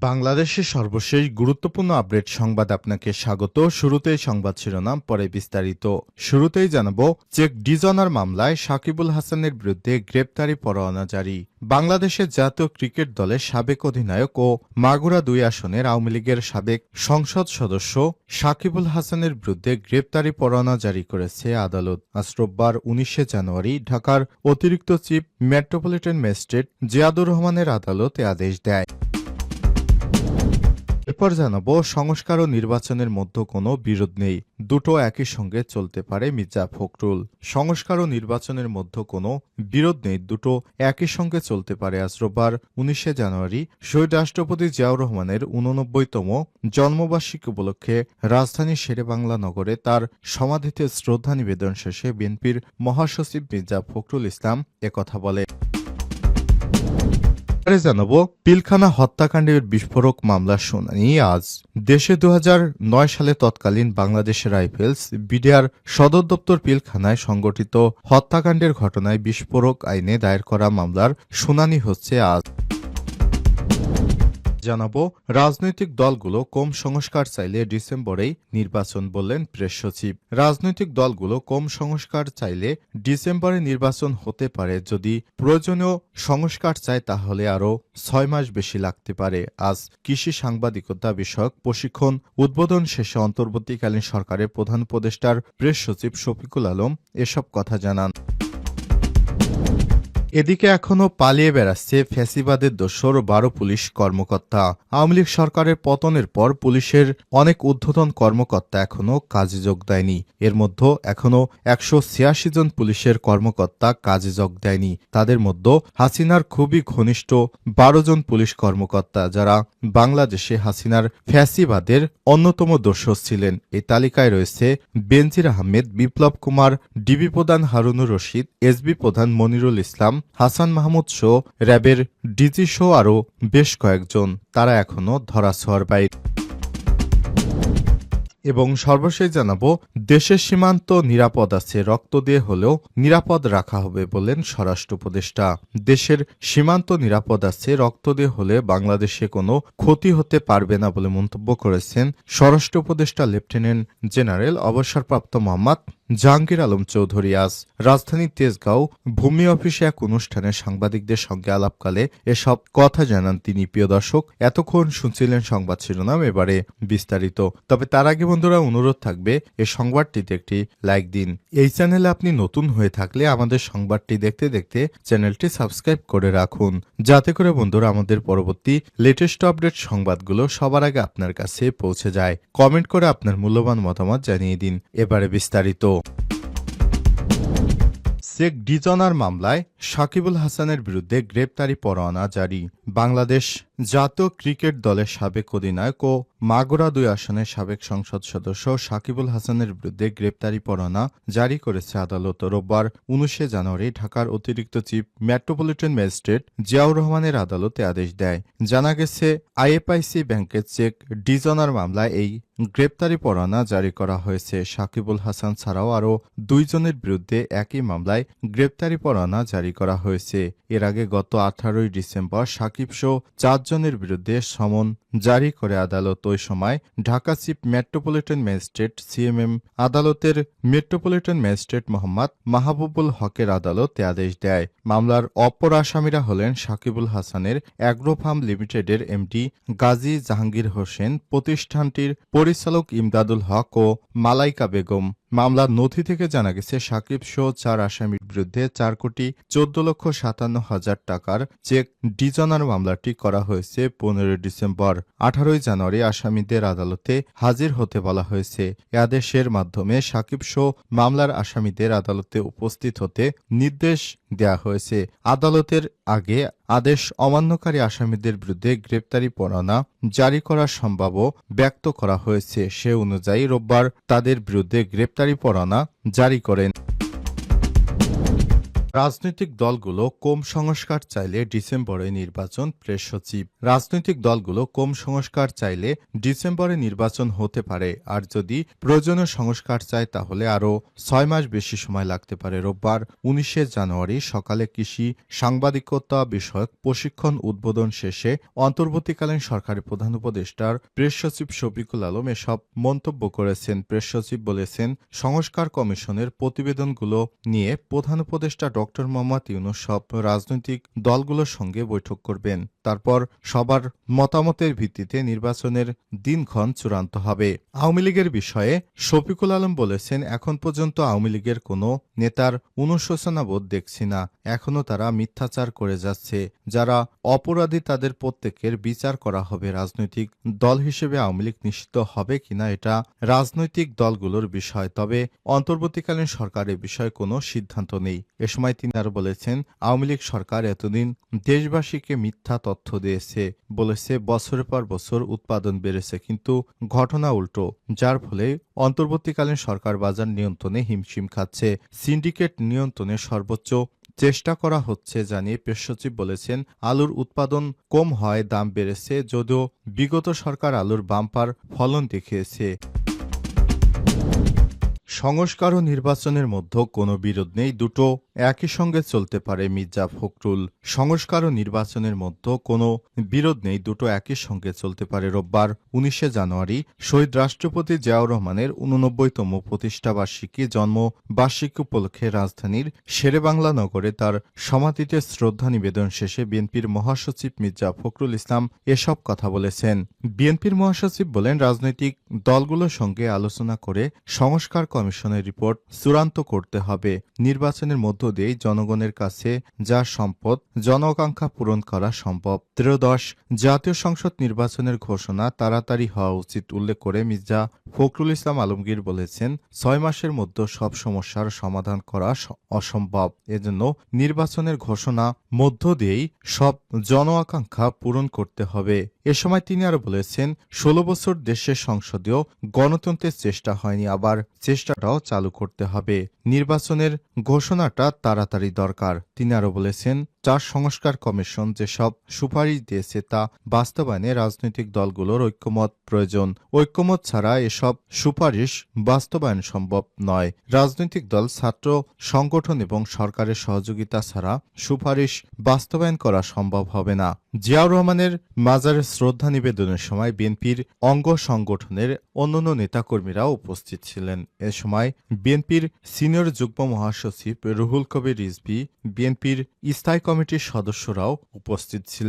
বাংলাদেশের সর্বশেষ গুরুত্বপূর্ণ আপডেট সংবাদ আপনাকে স্বাগত। শুরুতেই সংবাদ শিরোনাম, পরে বিস্তারিত। শুরুতেই জানাবো, চেক ডিজনার মামলায় সাকিবুল হাসানের বিরুদ্ধে গ্রেপ্তারি পরোয়ানা জারি। বাংলাদেশের জাতীয় ক্রিকেট দলের সাবেক অধিনায়ক ও মাগুরা ২ আসনের আওয়ামী লীগের সাবেক সংসদ সদস্য সাকিবুল হাসানের বিরুদ্ধে গ্রেপ্তারি পরোয়ানা জারি করেছে আদালত। আজ রোববার ১৯ জানুয়ারি ঢাকার অতিরিক্ত চিফ মেট্রোপলিটন ম্যাজিস্ট্রেট জিয়াদুর রহমানের আদালত এ আদেশ দেয়। এরপর জানাবো, সংস্কার ও নির্বাচনের মধ্যে কোনো বিরোধ নেই, দুটো একই সঙ্গে চলতে পারে মির্জা ফখরুল। সংস্কার ও নির্বাচনের মধ্যে কোনো বিরোধ নেই, দুটো একই সঙ্গে চলতে পারে। আজ রোববার ১৯ জানুয়ারি শহীদ রাষ্ট্রপতি জিয়াউর রহমানের ৮৯তম জন্মবার্ষিকী উপলক্ষে রাজধানীর শেরেবাংলা নগরে তার সমাধিতে শ্রদ্ধা নিবেদন শেষে বিএনপির মহাসচিব মির্জা ফখরুল ইসলাম একথা বলে। জানাবো, পিলখানা হত্যাকাণ্ডের বিস্ফোরক মামলার শুনানি আজ। দেশে ২০০৯ সালে তৎকালীন বাংলাদেশের রাইফেলস বিডিআর সদর দপ্তর পিলখানায় সংঘটিত হত্যাকাণ্ডের ঘটনায় বিস্ফোরক আইনে দায়ের করা মামলার শুনানি হচ্ছে আজ। জানাবো, রাজনৈতিক দলগুলো কম সংস্কার চাইলে ডিসেম্বরেই নির্বাচন, বললেন প্রেস সচিব। রাজনৈতিক দলগুলো কম সংস্কার চাইলে ডিসেম্বরে নির্বাচন হতে পারে। যদি প্রয়োজনীয় সংস্কার চায় তাহলে আরও ৬ মাস বেশি লাগতে পারে। আজ কৃষি সাংবাদিকতা বিষয়ক প্রশিক্ষণ উদ্বোধন শেষে অন্তর্বর্তীকালীন সরকারের প্রধান উপদেষ্টার প্রেস সচিব শফিকুল আলম এসব কথা জানান। এদিকে এখনও পালিয়ে বেড়াচ্ছে ফ্যাসিবাদের দোসর ১২ পুলিশ কর্মকর্তা। আওয়ামী লীগ সরকারের পতনের পর পুলিশের অনেক ঊর্ধ্বতন কর্মকর্তা এখনও কাজে যোগ দেয়নি। এর মধ্যে এখনও ১৮৬ জন পুলিশের কর্মকর্তা কাজে যোগ দেয়নি। তাদের মধ্যে হাসিনার খুবই ঘনিষ্ঠ ১২ জন পুলিশ কর্মকর্তা, যারা বাংলাদেশে হাসিনার ফ্যাসিবাদের অন্যতম দোসর ছিলেন। এই তালিকায় রয়েছে বেনজির আহমেদ, বিপ্লব কুমার, ডিবি প্রধান হারুনুর রশিদ, এসবি প্রধান মনিরুল ইসলাম, হাসান মাহমুদ সহ র্যাবের ডিজি সহ আরও বেশ কয়েকজন। তারা এখনও ধরাছোঁয়ার বাইরে। এবং সর্বশেষ জানাবো, দেশের সীমান্ত নিরাপদ আছে, রক্ত দিয়ে হলেও নিরাপদ রাখা হবে, বললেন স্বরাষ্ট্র উপদেষ্টা। দেশের সীমান্ত নিরাপদ আছে, রক্ত দিয়ে হলে বাংলাদেশে কোনো ক্ষতি হতে পারবে না বলে মন্তব্য করেছেন স্বরাষ্ট্র উপদেষ্টা লেফটেন্যান্ট জেনারেল অবসরপ্রাপ্ত মোহাম্মদ জাহাঙ্গীর আলম চৌধুরী। আজ রাজধানীর তেজগাঁও ভূমি অফিসে এক অনুষ্ঠানে সাংবাদিকদের সঙ্গে আলাপকালে এসব কথা জানান তিনি। প্রিয় দর্শক, এতক্ষণ শুনছিলেন সংবাদ শিরোনাম, এবারে বিস্তারিত। তবে তার আগে বন্ধুরা, অনুরোধ থাকবে এই সংবাদটিতে একটি লাইক দিন। এই চ্যানেলে আপনি নতুন হয়ে থাকলে আমাদের সংবাদটি দেখতে দেখতে চ্যানেলটি সাবস্ক্রাইব করে রাখুন, যাতে করে বন্ধুরা আমাদের পরবর্তী লেটেস্ট আপডেট সংবাদগুলো সবার আগে আপনার কাছে পৌঁছে যায়। কমেন্ট করে আপনার মূল্যবান মতামত জানিয়ে দিন। এবারে বিস্তারিত। চেক ডিজনার মামলায় সাকিবুল হাসানের বিরুদ্ধে গ্রেপ্তারি পরোয়ানা জারি। বাংলাদেশ জাতীয় ক্রিকেট দলের সাবেক অধিনায়ক ও মাগুরা ২ আসনের সাবেক সংসদ সদস্য সাকিবুল হাসানের বিরুদ্ধে গ্রেপ্তারি পরোয়ানা জারি করেছে আদালত। রোববার ১৯ জানুয়ারি ঢাকার অতিরিক্ত চিফ মেট্রোপলিটন ম্যাজিস্ট্রেট জিয়াউর রহমানের আদালতে আদেশ দেয়। জানা গেছে, আইএফআইসি ব্যাংকের চেক ডিজনার মামলায় এই গ্রেপ্তারি পরোয়ানা জারি করা হয়েছে। সাকিবুল হাসান ছাড়াও আরও ২ জনের বিরুদ্ধে একই মামলায় গ্রেপ্তারি পরোয়ানা জারি করা হয়েছে। এর আগে গত ১৮ ডিসেম্বর সাকিব সহ ৪ জনের বিরুদ্ধে সমন জারি করে আদালত। ওই সময় Dhaka chief metropolitan magistrate CMM আদালতের মেট্রোপলিটন ম্যাজিস্ট্রেট মোহাম্মদ মাহবুবুল হকের আদালত এ আদেশ দেয়। মামলার অপর আসামিরা হলেন সাকিবুল হাসানের অ্যাগ্রো ফার্ম লিমিটেডের এমডি গাজী জাহাঙ্গীর হোসেন, প্রতিষ্ঠানটির পরিচালক ইমদাদুল হক ও মালাইকা বেগম। মামলার নথি থেকে জানা গেছে, সাকিব সহ ৪ আসামির বিরুদ্ধে ৪,১৪,৫৭,০০০ টাকার চেক ডিজনার মামলাটি করা হয়েছে ১৫ ডিসেম্বর। ১৮ জানুয়ারি আসামিদের আদালতে হাজির হতে বলা হয়েছে। এ আদেশের মাধ্যমে সাকিব সহ মামলার আসামিদের আদালতে উপস্থিত হতে নির্দেশ দেয়া হয়েছে। আদালতের আগে আদেশ অমান্যকারী আসামিদের বিরুদ্ধে গ্রেপ্তারি পরোয়ানা জারি করার সম্ভাব্য ব্যক্ত করা হয়েছে। সে অনুযায়ী রোববার তাদের বিরুদ্ধে গ্রেপ্তারি পরোয়ানা জারি করেন। রাজনৈতিক দলগুলো কম সংস্কার চাইলে ডিসেম্বরে নির্বাচন। প্রেস সচিব। রাজনৈতিক দলগুলো কম সংস্কার চাইলে ডিসেম্বরে নির্বাচন হতে পারে, আর যদি প্রয়োজনীয় সংস্কার চায় তাহলে আরও 6 মাস বেশি সময় লাগতে পারে। রোববার 19 জানুয়ারি সকালে কৃষি সাংবাদিকতা বিষয়ক প্রশিক্ষণ উদ্বোধন শেষে অন্তর্বর্তীকালীন সরকারের প্রধান উপদেষ্টার প্রেস সচিব শফিকুল আলম এসব মন্তব্য করেছেন। প্রেস সচিব বলেছেন, সংস্কার কমিশনের প্রতিবেদনগুলো নিয়ে প্রধান উপদেষ্টা ডক্টর মোহাম্মদ ইউনূস সব রাজনৈতিক দলগুলোর সঙ্গে বৈঠক করবেন। তারপর সবার মতামতের ভিত্তিতে নির্বাচনের দিনক্ষণ চূড়ান্ত হবে। আওয়ামী লীগের বিষয়ে শফিকুল আলম বলেছেন, এখন পর্যন্ত আওয়ামী লীগের কোনো নেতার অনুশোচনাবোধ দেখছি না। এখনও তারা মিথ্যাচার করে যাচ্ছে। যারা অপরাধী তাদের প্রত্যেকের বিচার করা হবে। রাজনৈতিক দল হিসেবে আওয়ামী লীগ নিষিদ্ধ হবে কিনা এটা রাজনৈতিক দলগুলোর বিষয়, তবে অন্তর্বর্তীকালীন সরকারের বিষয়ে কোনো সিদ্ধান্ত নেই। এ সময় তিনি আরও বলেছেন, আওয়ামী লীগ সরকার এতদিন দেশবাসীকে মিথ্যা তথ্য দিয়েছে, বলেছে বছরের পর বছর উৎপাদন বেড়েছে, কিন্তু ঘটনা উল্টো, যার ফলে অন্তর্বর্তীকালীন সরকার বাজার নিয়ন্ত্রণে হিমশিম খাচ্ছে। সিন্ডিকেট নিয়ন্ত্রণে সর্বোচ্চ চেষ্টা করা হচ্ছে জানিয়ে প্রেস সচিব বলেছেন, আলুর উৎপাদন কম হয় দাম বেড়েছে, যদিও বিগত সরকার আলুর বাম্পার ফলন দেখিয়েছে। সংস্কার ও নির্বাচনের মধ্যে কোনো বিরোধ নেই, দুটো একই সঙ্গে চলতে পারে। মির্জা ফখরুল। সংস্কার ও নির্বাচনের মধ্যে কোনো বিরোধ নেই, দুটো একই সঙ্গে চলতে পারে। রোববার 19 জানুয়ারি শহীদ রাষ্ট্রপতি জিয়াউর রহমানের 89তম প্রতিষ্ঠাবার্ষিকী জন্মবার্ষিকী উপলক্ষে রাজধানীর শেরেবাংলা নগরে তার সমাধিতে শ্রদ্ধা নিবেদন শেষে বিএনপির মহাসচিব মির্জা ফখরুল ইসলাম এসব কথা বলেছেন। বিএনপির মহাসচিব বলেন, রাজনৈতিক দলগুলোর সঙ্গে আলোচনা করে সংস্কার কমিশনের রিপোর্ট চূড়ান্ত করতে হবে। নির্বাচনের মধ্য দিয়েই জনগণের কাছে যা সম্পদ, জনআকাঙ্ক্ষা পূরণ করা সম্ভব। 13 জাতীয় সংসদ নির্বাচনের ঘোষণা তাড়াতাড়ি হওয়া উচিত উল্লেখ করে মির্জা ফখরুল ইসলাম আলমগীর বলেছেন, 6 মাসের মধ্যে সব সমস্যার সমাধান করা অসম্ভব। এজন্য নির্বাচনের ঘোষণা মধ্য দিয়েই সব জনআকাঙ্ক্ষা পূরণ করতে হবে। এ সময় তিনি আরও বলেছেন, 16 বছর দেশের সংসদীয় গণতন্ত্রের চেষ্টা হয়নি, আবার চেষ্টাটাও চালু করতে হবে। নির্বাচনের ঘোষণাটা তাড়াতাড়ি দরকার। তিনি আরও বলেছেন, 4 সংস্কার কমিশন যেসব সুপারিশ দিয়েছে তা বাস্তবায়নে রাজনৈতিক দলগুলোর ঐক্যমত প্রয়োজন। ঐক্যমত ছাড়া এসব সুপারিশ বাস্তবায়ন সম্ভব নয়। রাজনৈতিক দল, ছাত্র সংগঠন এবং সরকারের সহযোগিতা ছাড়া সুপারিশ বাস্তবায়ন করা সম্ভব হবে না। জিয়াউর রহমানের মাজারে শ্রদ্ধা নিবেদনের সময় বিএনপির অঙ্গ সংগঠনের অন্যান্য নেতাকর্মীরাও উপস্থিত ছিলেন। এ সময় বিএনপির সিনিয়র যুগ্ম মহাসচিব রুহুল কবির রিজভী, বিএনপির স্থায়ী কমিটির সদস্যরাও উপস্থিত ছিলেন।